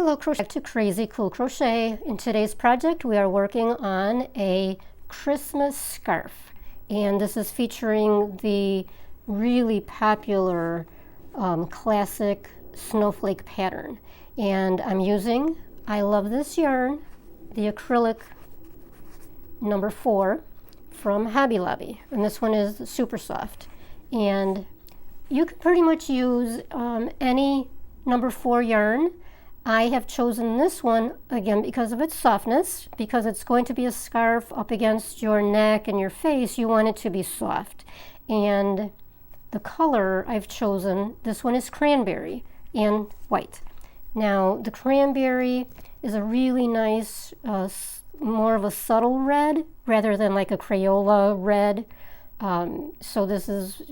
Hello, crochet to Crazy Cool Crochet. In today's project we are working on a Christmas scarf, and this is featuring the really popular classic snowflake pattern. And I'm using I Love This yarn, the acrylic number 4 from Hobby Lobby, and this one is super soft. And you can pretty much use any number 4 yarn. I have chosen this one again because of its softness, because it's going to be a scarf up against your neck and your face. You want it to be soft. And the color I've chosen, this one is cranberry and white. Now the cranberry is a really nice, more of a subtle red rather than like a Crayola red. So this is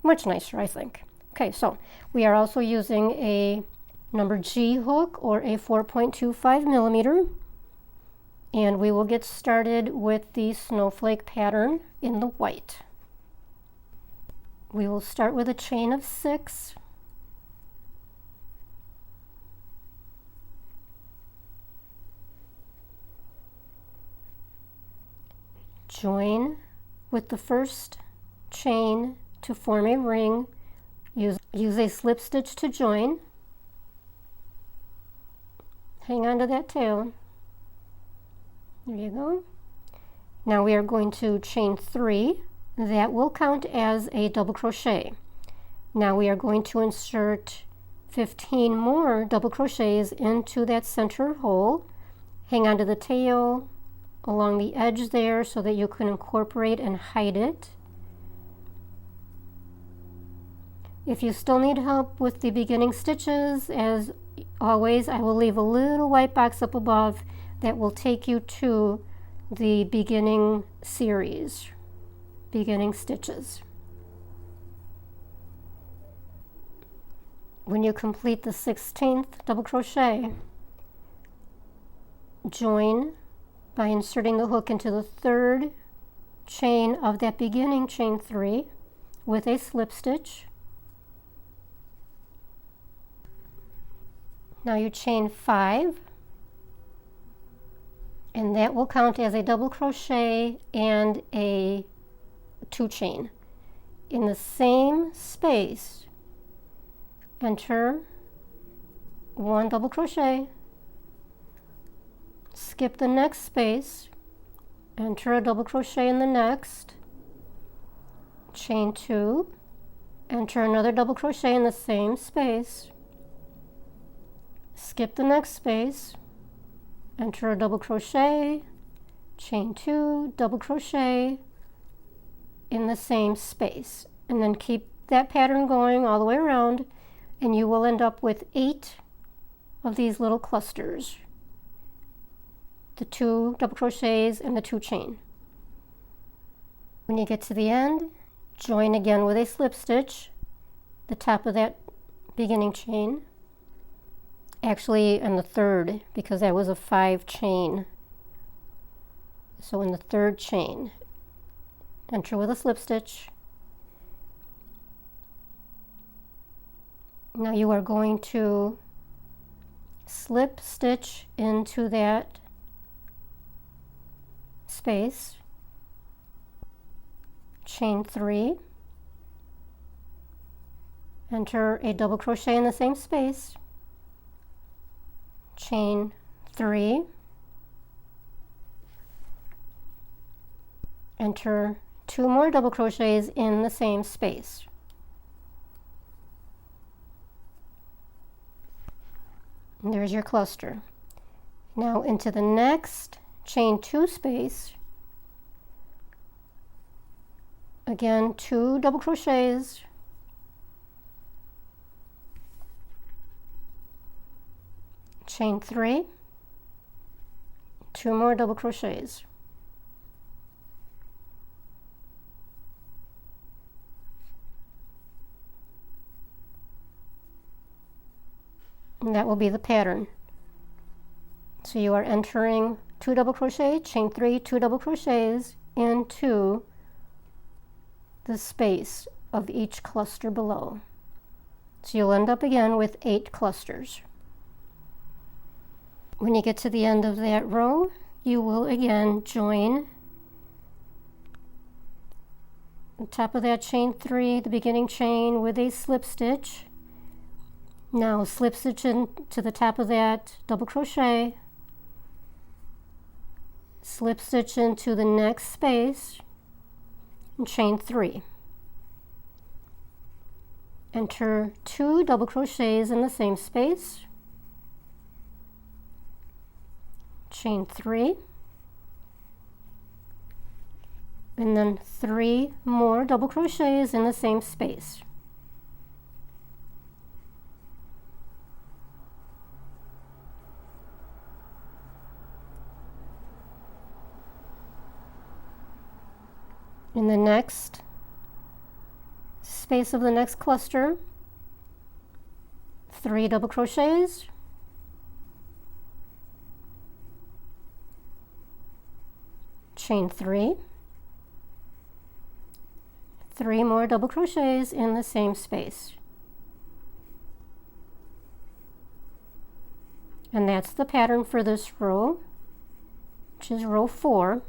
much nicer, I think. Okay, so we are also using a number G hook or a 4.25 millimeter, and we will get started with the snowflake pattern in the white. We will start with a chain of 6, join with the first chain to form a ring, use a slip stitch to join. Hang on to that tail. There you go. Now we are going to chain 3. That will count as a double crochet. Now we are going to insert 15 more double crochets into that center hole. Hang on to the tail along the edge there so that you can incorporate and hide it. If you still need help with the beginning stitches, as always, I will leave a little white box up above that will take you to the beginning series, beginning stitches. When you complete the 16th double crochet, join by inserting the hook into the 3rd chain of that beginning chain 3 with a slip stitch. Now you chain 5, and that will count as a double crochet and a 2 chain. In the same space, enter 1 double crochet, skip the next space, enter a double crochet in the next, chain 2, enter another double crochet in the same space, skip the next space, enter a double crochet, chain 2, double crochet in the same space, and then keep that pattern going all the way around, and you will end up with 8 of these little clusters, the 2 double crochets and the 2 chain. When you get to the end, join again with a slip stitch, the top of that beginning chain. Actually in the 3rd, because that was a 5 chain. So in the 3rd chain, enter with a slip stitch. Now you are going to slip stitch into that space, chain 3, enter a double crochet in the same space, chain 3, enter 2 more double crochets in the same space. And there's your cluster. Now into the next chain 2 space, again 2 double crochets, chain 3, 2 more double crochets, and that will be the pattern. So you are entering 2 double crochet, chain 3, 2 double crochets into the space of each cluster below. So you'll end up again with 8 clusters. When you get to the end of that row, you will again join the top of that chain 3, the beginning chain, with a slip stitch. Now slip stitch into the top of that double crochet, slip stitch into the next space, and chain 3. Enter 2 double crochets in the same space, chain 3, and then 3 more double crochets in the same space. In the next space of the next cluster, 3 double crochets, chain 3, 3 more double crochets in the same space. And that's the pattern for this row, which is row 4.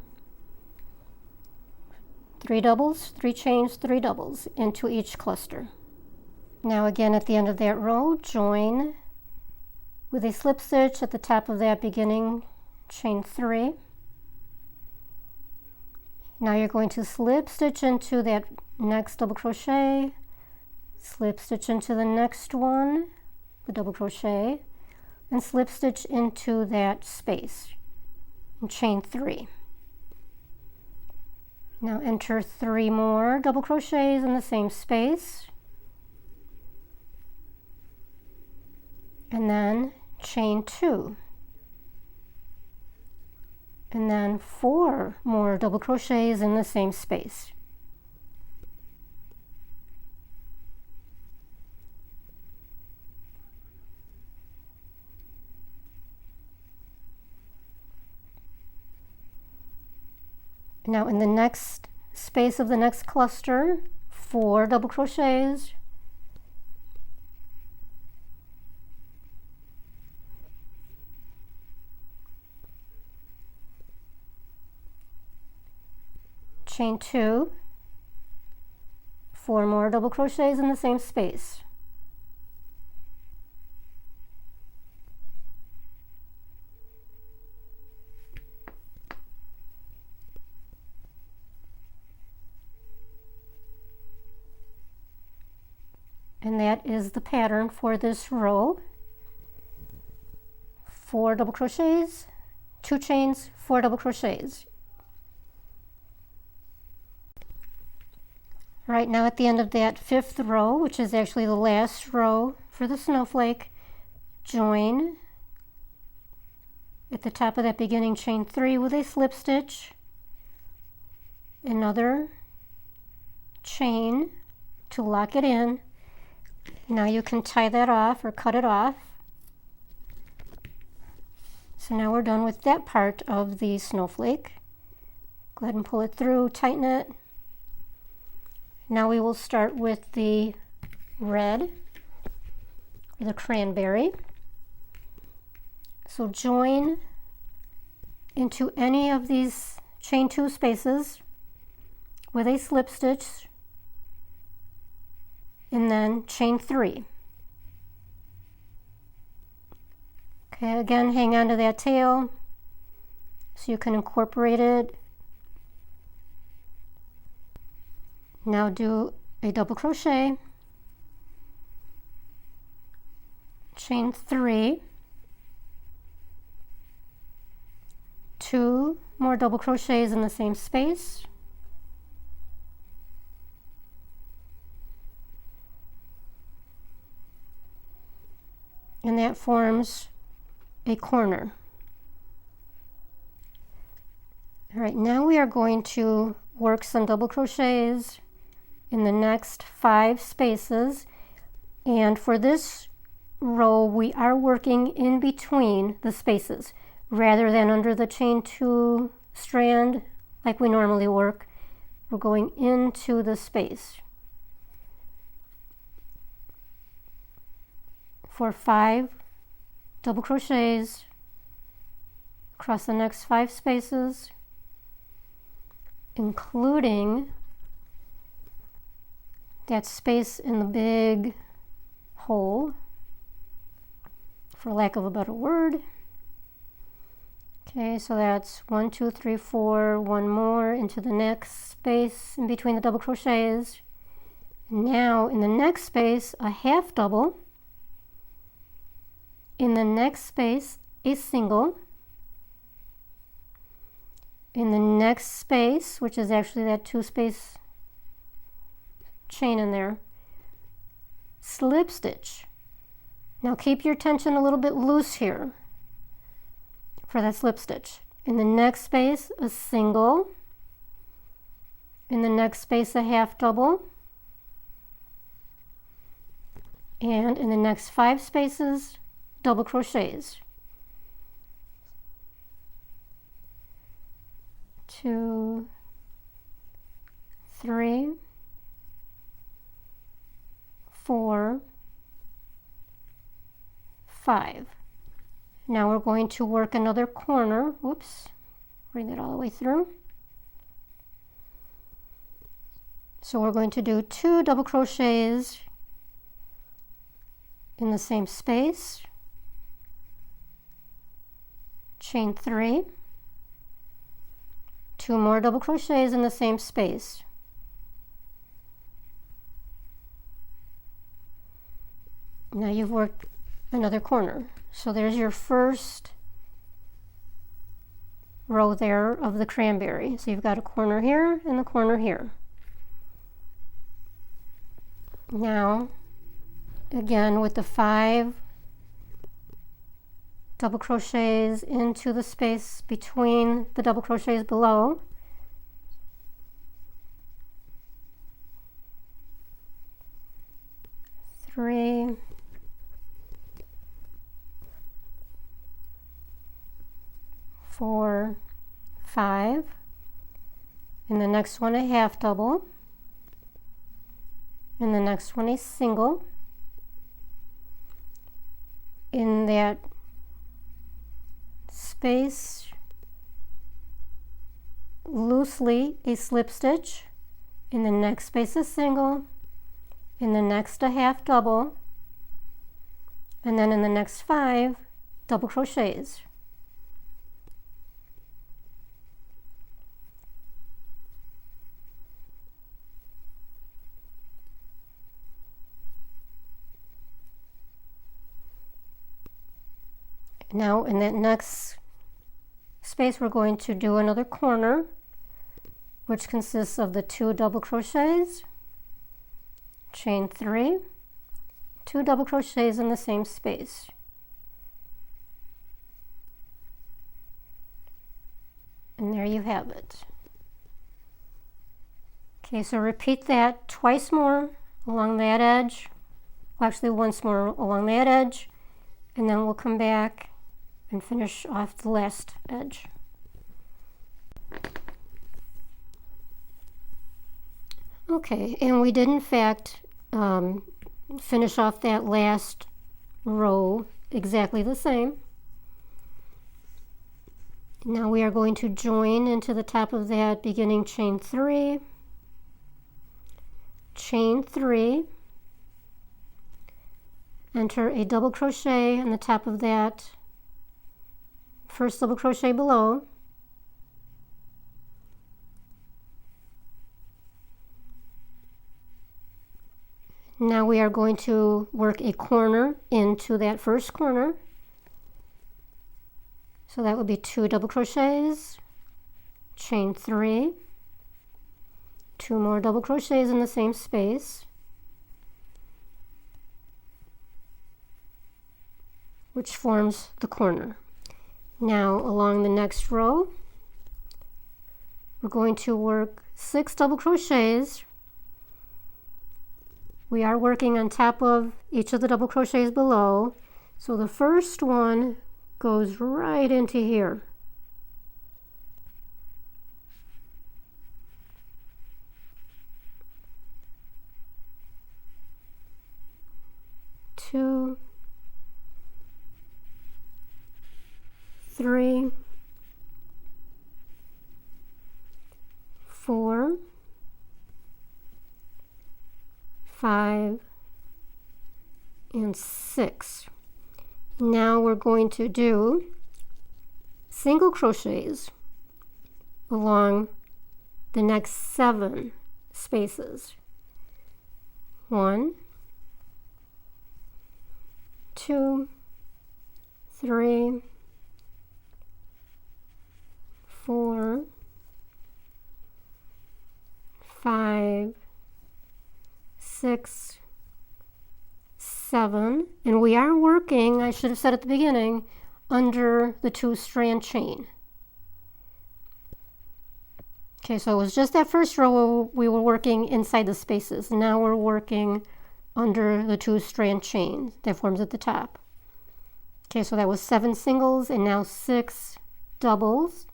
3 doubles, 3 chains, 3 doubles into each cluster. Now again at the end of that row, join with a slip stitch at the top of that beginning chain 3. Now you're going to slip stitch into that next double crochet, slip stitch into the next one, the double crochet, and slip stitch into that space and chain 3. Now enter 3 more double crochets in the same space, and then chain 2, and then 4 more double crochets in the same space. Now in the next space of the next cluster, 4 double crochets, chain 2, 4 more double crochets in the same space. And that is the pattern for this row. 4 double crochets, 2 chains, 4 double crochets. Right now at the end of that 5th row, which is actually the last row for the snowflake, join at the top of that beginning chain 3 with a slip stitch, another chain to lock it in. Now you can tie that off or cut it off. So now we're done with that part of the snowflake. Go ahead and pull it through, tighten it. Now we will start with the red, or the cranberry. So join into any of these chain 2 spaces with a slip stitch, and then chain 3. Okay, again, hang on to that tail so you can incorporate it. Now do a double crochet, chain 3, 2 more double crochets in the same space, and that forms a corner. All right, now we are going to work some double crochets in the next 5 spaces, and for this row we are working in between the spaces rather than under the chain 2 strand like we normally work. We're going into the space for 5 double crochets, across the next 5 spaces, including that space in the big hole, for lack of a better word. Okay, so that's 1, 2, 3, 4, one more into the next space in between the double crochets. Now in the next space, a half double. In the next space, a single. In the next space, which is actually that 2-space chain in there, slip stitch. Now keep your tension a little bit loose here for that slip stitch. In the next space, a single. In the next space, a half double. And in the next 5 spaces, double crochets. 2, 3, 4, 5. Now we're going to work another corner. Whoops, bring that all the way through. So we're going to do 2 double crochets in the same space, chain 3, 2 more double crochets in the same space. Now you've worked another corner. So there's your first row there of the cranberry. So you've got a corner here and a corner here. Now, again with the 5 double crochets into the space between the double crochets below. Three, 4, 5. In the next one, a half double. In the next one, a single. In that space, loosely a slip stitch. In the next space, a single. In the next, a half double. And then in the next 5, double crochets. Now in that next space, we're going to do another corner, which consists of the 2 double crochets, chain 3, 2 double crochets in the same space. And there you have it. Okay, so repeat that twice more along that edge, well, actually once more along that edge, and then we'll come back and finish off the last edge. Okay, and we did in fact finish off that last row exactly the same. Now we are going to join into the top of that beginning chain 3, chain 3, enter a double crochet in the top of that first double crochet below, now we are going to work a corner into that first corner, so that would be 2 double crochets, chain 3, 2 more double crochets in the same space, which forms the corner. Now along the next row, we're going to work 6 double crochets. We are working on top of each of the double crochets below, so the first one goes right into here. Two, 3, 5, and 6. Now we're going to do single crochets along the next 7 spaces. 1, 2, 3, 4, 5, 6, 7, and we are working, I should have said at the beginning, under the 2-strand chain. Okay, so it was just that first row we were working inside the spaces. Now we're working under the 2-strand chain that forms at the top. Okay, so that was 7 singles and now 6 doubles,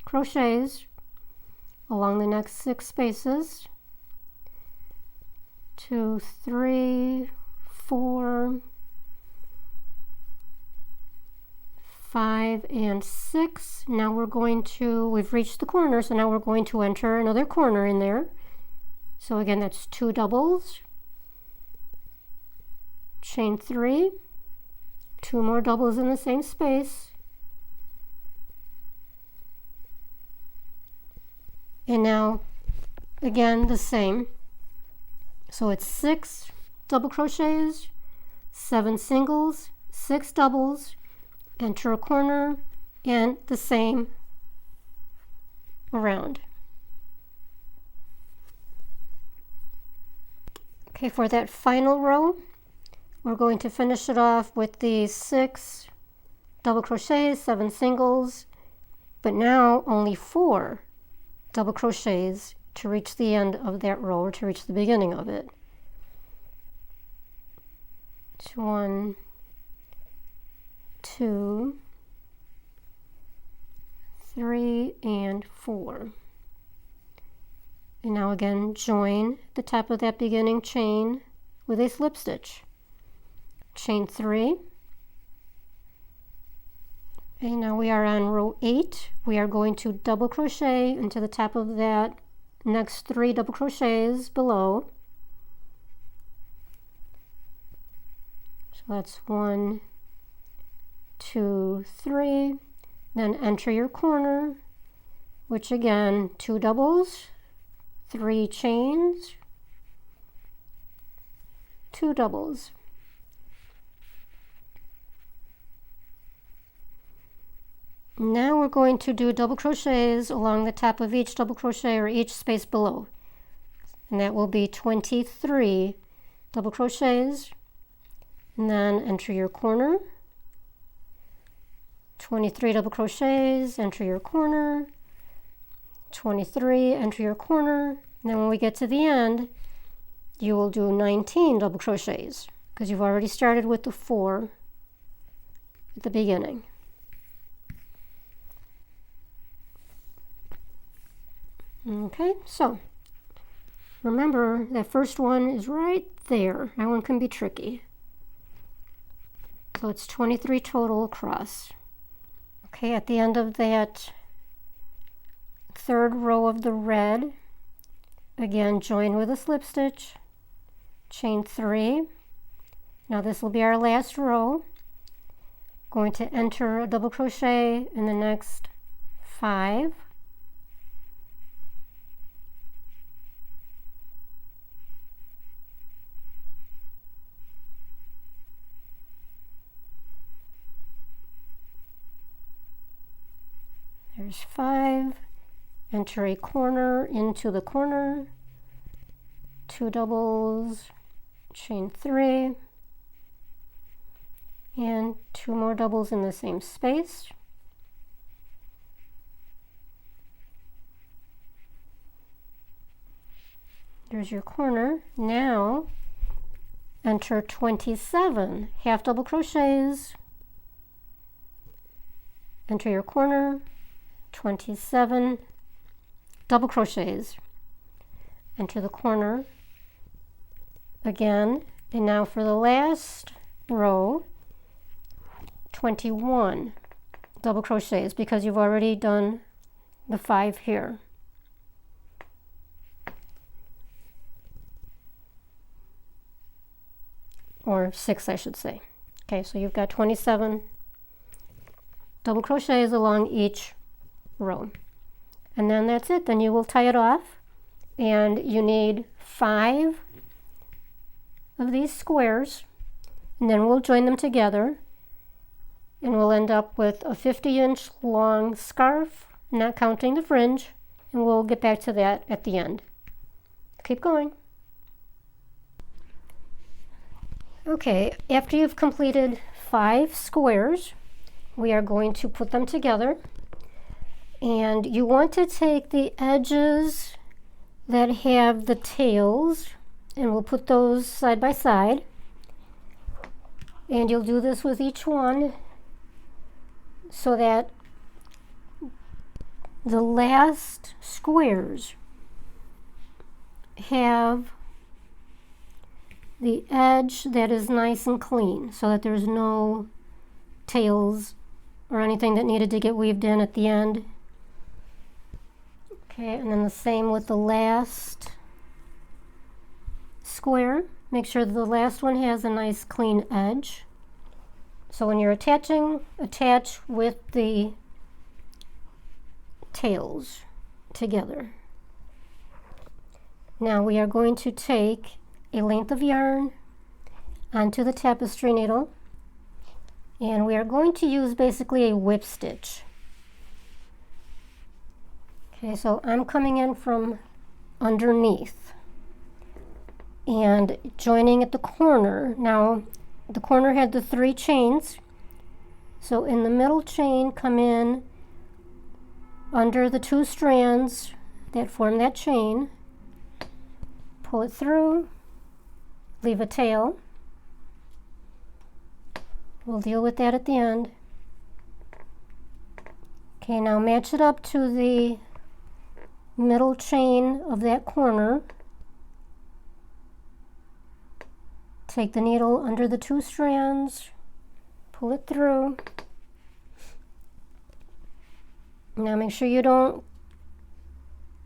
crochets along the next 6 spaces. 2, 3, 4, 5, and 6. Now we've reached the corner, so now we're going to enter another corner in there. So again, that's 2 doubles, chain 3, 2 more doubles in the same space, and now again the same. So it's 6 double crochets, 7 singles, 6 doubles, enter a corner, and the same around. Okay, for that final row, we're going to finish it off with the 6 double crochets, 7 singles, but now only 4 double crochets to reach the end of that row, or to reach the beginning of it. 1, 2, 3, and 4. And now again, join the top of that beginning chain with a slip stitch. Chain 3. And now we are on row 8. We are going to double crochet into the top of that next 3 double crochets below. So that's 1, 2, 3. Then enter your corner, which again, 2 doubles, 3 chains, 2 doubles. Now we're going to do double crochets along the top of each double crochet or each space below, and that will be 23 double crochets, and then enter your corner, 23 double crochets, enter your corner, 23, enter your corner, and then when we get to the end, you will do 19 double crochets because you've already started with the 4 at the beginning. Okay, so remember that first one is right there. That one can be tricky. So it's 23 total across. Okay, at the end of that 3rd row of the red, again join with a slip stitch, chain 3. Now this will be our last row. Going to enter a double crochet in the next 5. There's 5, enter a corner into the corner, 2 doubles, chain 3, and 2 more doubles in the same space. There's your corner. Now enter 27 half double crochets, enter your corner, 27 double crochets, enter the corner again, and now for the last row, 21 double crochets because you've already done the 5 here. or 6 I should say. Okay, so you've got 27 double crochets along each row. And then that's it. Then you will tie it off, and you need 5 of these squares, and then we'll join them together, and we'll end up with a 50-inch long scarf, not counting the fringe, and we'll get back to that at the end. Keep going. Okay, after you've completed 5 squares, we are going to put them together, and you want to take the edges that have the tails, and we'll put those side by side, and you'll do this with each one so that the last squares have the edge that is nice and clean, so that there's no tails or anything that needed to get weaved in at the end. Okay, and then the same with the last square. Make sure that the last one has a nice clean edge. So when you're attaching, attach with the tails together. Now we are going to take a length of yarn onto the tapestry needle, and we are going to use basically a whip stitch. Okay, so I'm coming in from underneath and joining at the corner. Now the corner had the 3 chains, so in the middle chain come in under the 2 strands that form that chain, pull it through, leave a tail. We'll deal with that at the end. Okay, now match it up to the middle chain of that corner. Take the needle under the 2 strands, pull it through. Now make sure you don't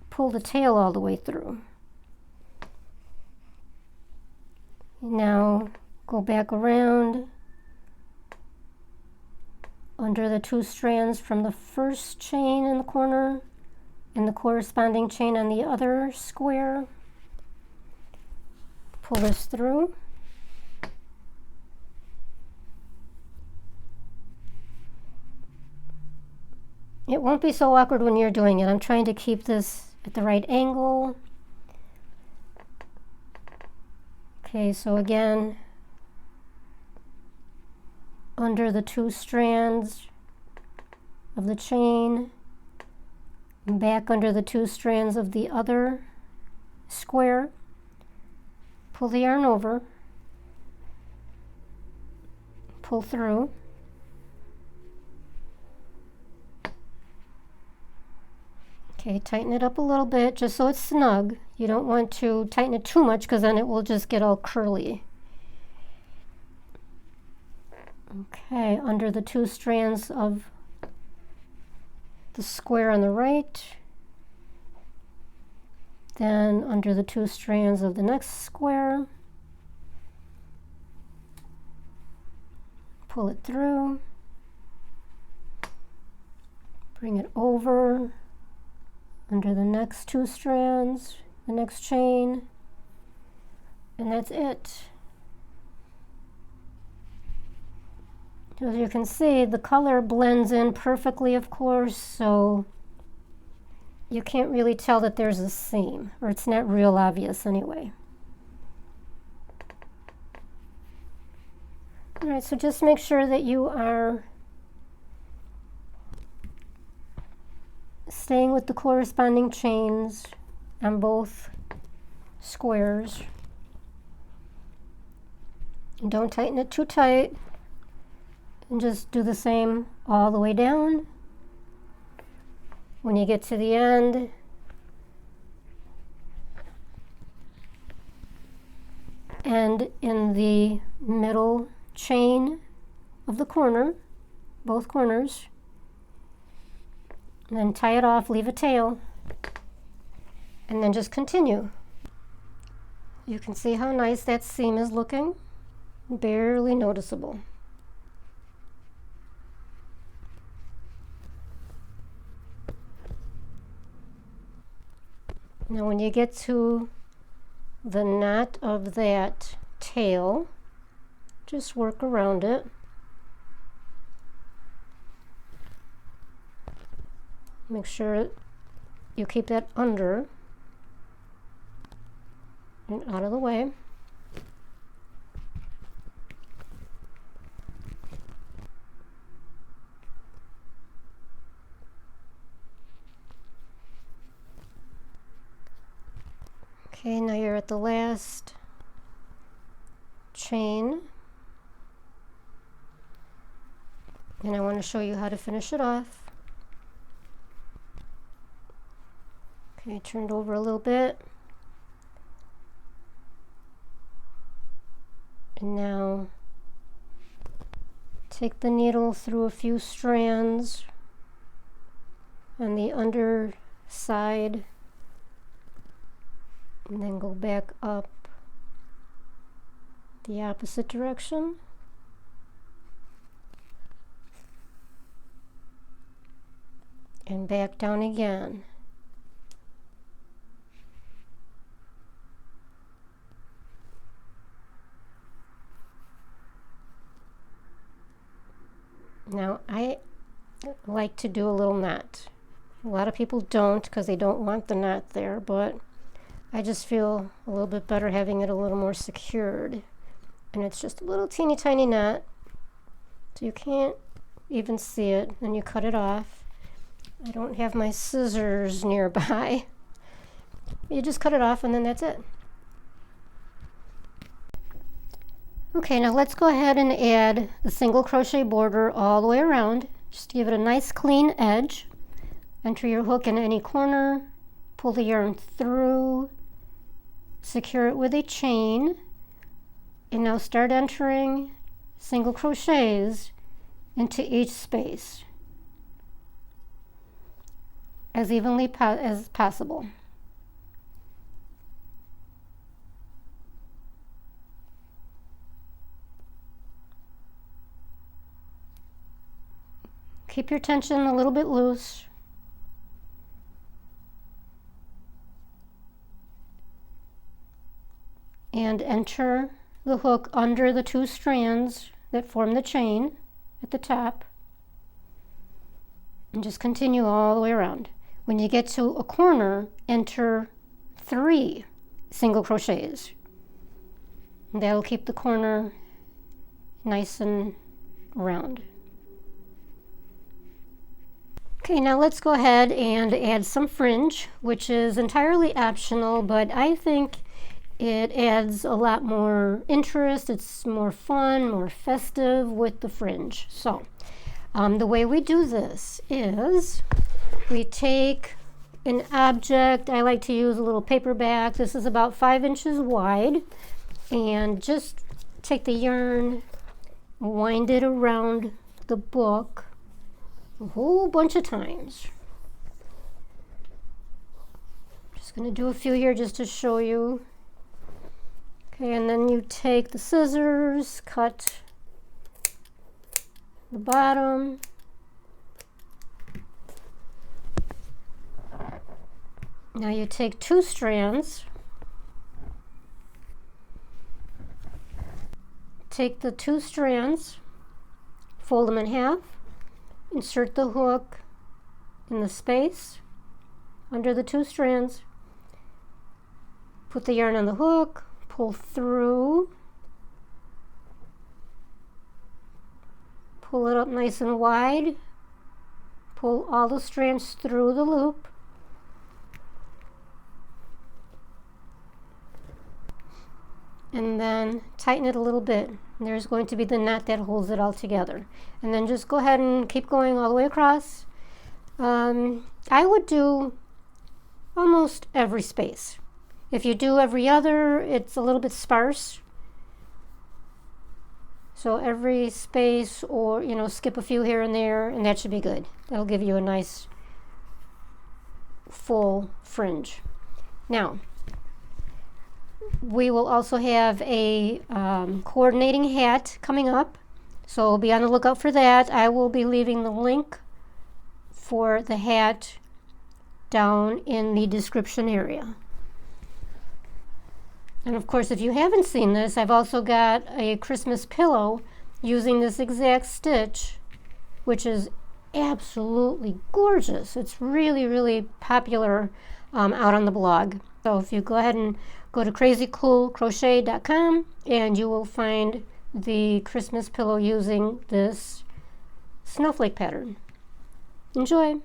pull the tail all the way through. Now go back around under the 2 strands from the first chain in the corner and the corresponding chain on the other square. Pull this through. It won't be so awkward when you're doing it. I'm trying to keep this at the right angle. Okay, so again, under the 2 strands of the chain, and back under the 2 strands of the other square, pull the yarn over, pull through, okay, tighten it up a little bit just so it's snug. You don't want to tighten it too much because then it will just get all curly. Okay, under the 2 strands of the square on the right, then under the 2 strands of the next square, pull it through, bring it over under the next 2 strands, the next chain, and that's it. As you can see, the color blends in perfectly, of course, so you can't really tell that there's a seam, or it's not real obvious anyway. All right, so just make sure that you are staying with the corresponding chains on both squares. And don't tighten it too tight. And just do the same all the way down. When you get to the end, and in the middle chain of the corner, both corners, and then tie it off, leave a tail, and then just continue. You can see how nice that seam is looking. barely noticeable. Now when you get to the knot of that tail, just work around it. Make sure you keep that under and out of the way. Okay, now you're at the last chain, and I want to show you how to finish it off. Okay, turn it over a little bit. And now take the needle through a few strands on the underside, and then go back up the opposite direction. And back down again. Now I like to do a little knot. A lot of people don't because they don't want the knot there, but I just feel a little bit better having it a little more secured. And it's just a little teeny tiny knot, so you can't even see it. Then you cut it off. I don't have my scissors nearby. You just cut it off and then that's it. Okay, now let's go ahead and add the single crochet border all the way around. Just give it a nice clean edge. Enter your hook in any corner, pull the yarn through, secure it with a chain, and now start entering single crochets into each space as evenly as possible. Keep your tension a little bit loose. And enter the hook under the two strands that form the chain at the top. And just continue all the way around. When you get to a corner, enter 3 single crochets. And that'll keep the corner nice and round. Okay, now let's go ahead and add some fringe, which is entirely optional, but I think it adds a lot more interest. It's more fun, more festive with the fringe. So the way we do this is we take an object. I like to use a little paper bag. This is about 5 inches wide, and just take the yarn, wind it around the book a whole bunch of times. Just going to do a few here just to show you. Okay, and then you take the scissors, cut the bottom. Now you take 2 strands, take the 2 strands, fold them in half, insert the hook in the space under the 2 strands, put the yarn on the hook, pull through, pull it up nice and wide, pull all the strands through the loop, and then tighten it a little bit. And there's going to be the knot that holds it all together. And then just go ahead and keep going all the way across. I would do almost every space. If you do every other, it's a little bit sparse. So every space, or skip a few here and there, and that should be good. That'll give you a nice full fringe. Now, We will also have a coordinating hat coming up, so be on the lookout for that. I will be leaving the link for the hat down in the description area. And of course, if you haven't seen this, I've also got a Christmas pillow using this exact stitch, which is absolutely gorgeous. It's really, really popular out on the blog. So if you go ahead and go to crazycoolcrochet.com, and you will find the Christmas pillow using this snowflake pattern. Enjoy!